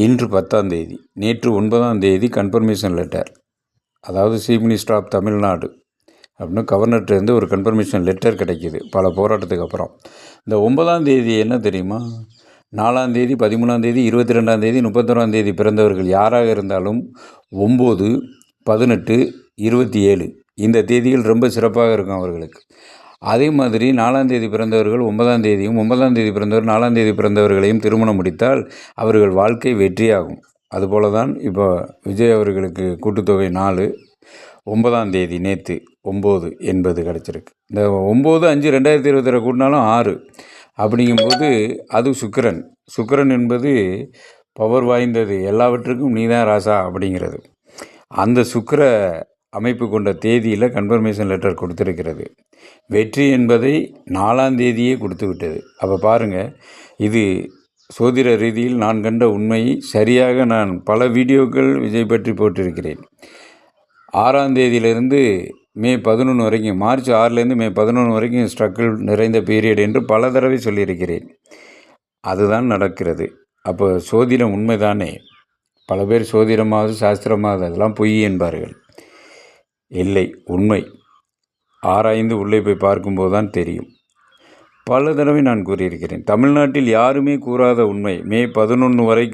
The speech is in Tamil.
இன்று 10ஆம் தேதி, நேற்று 9ஆம் தேதி கன்ஃபர்மேஷன் லெட்டர். அதாவது சீஃப் மினிஸ்டர் ஆஃப் தமிழ்நாடு அப்படின்னு கவர்னர்கிட்டேருந்து ஒரு கன்ஃபர்மேஷன் லெட்டர் கிடைக்கிது பல போராட்டத்துக்கு அப்புறம். இந்த 9ஆம் தேதி என்ன தெரியுமா? 4ஆம் தேதி, 13ஆம் தேதி, 22ஆம் தேதி, 31ஆம் தேதி பிறந்தவர்கள் யாராக இருந்தாலும் 9, 18, 27 இந்த தேதிகள் ரொம்ப சிறப்பாக இருக்கும் அவர்களுக்கு. அதே மாதிரி 4ஆம் தேதி பிறந்தவர்கள் 9ஆம் தேதியும், 9ஆம் தேதி பிறந்தவர் 4ஆம் தேதி பிறந்தவர்களையும் திருமணம் முடித்தால் அவர்கள் வாழ்க்கை வெற்றியாகும். அதுபோல தான் இப்போ விஜய் அவர்களுக்கு கூட்டுத்தொகை 4, 9ஆம் தேதி நேற்று 9 என்பது கிடச்சிருக்கு. இந்த 9/5/2022 கூட்டினாலும் 6 அப்படிங்கும்போது அது சுக்கிரன். சுக்கிரன் என்பது பவர் வாய்ந்தது, எல்லாவற்றுக்கும் நீதான் ராசா அப்படிங்கிறது. அந்த சுக்கிர அமைப்பு கொண்ட தேதியில் கன்ஃபர்மேஷன் லெட்டர் கொடுத்துருக்கிறது. வெற்றி என்பதை 4ஆம் தேதியே கொடுத்து விட்டது. அப்போ பாருங்கள், இது சோதிட ரீதியில் நான் கண்ட உண்மையை சரியாக நான் பல வீடியோக்கள் விஜய் பற்றி போட்டிருக்கிறேன். 6ஆம் தேதியிலிருந்து மே 11 வரைக்கும், மார்ச் 6லேருந்து மே 11 வரைக்கும் ஸ்ட்ரகிள் நிறைந்த பீரியட் என்று பல தடவை சொல்லியிருக்கிறேன். அதுதான் நடக்கிறது. அப்போ சோதிடம் உண்மைதானே? பல பேர் சோதிடமாவது சாஸ்திரமாவது அதெல்லாம் பொய் என்பார்கள். இல்லை, உண்மை. ஆராய்ந்து உள்ளே போய் பார்க்கும்போது தான் தெரியும். பல தடவை நான் கூறியிருக்கிறேன். தமிழ்நாட்டில் யாருமே கூறாத உண்மை. மே 11 வரைக்கும்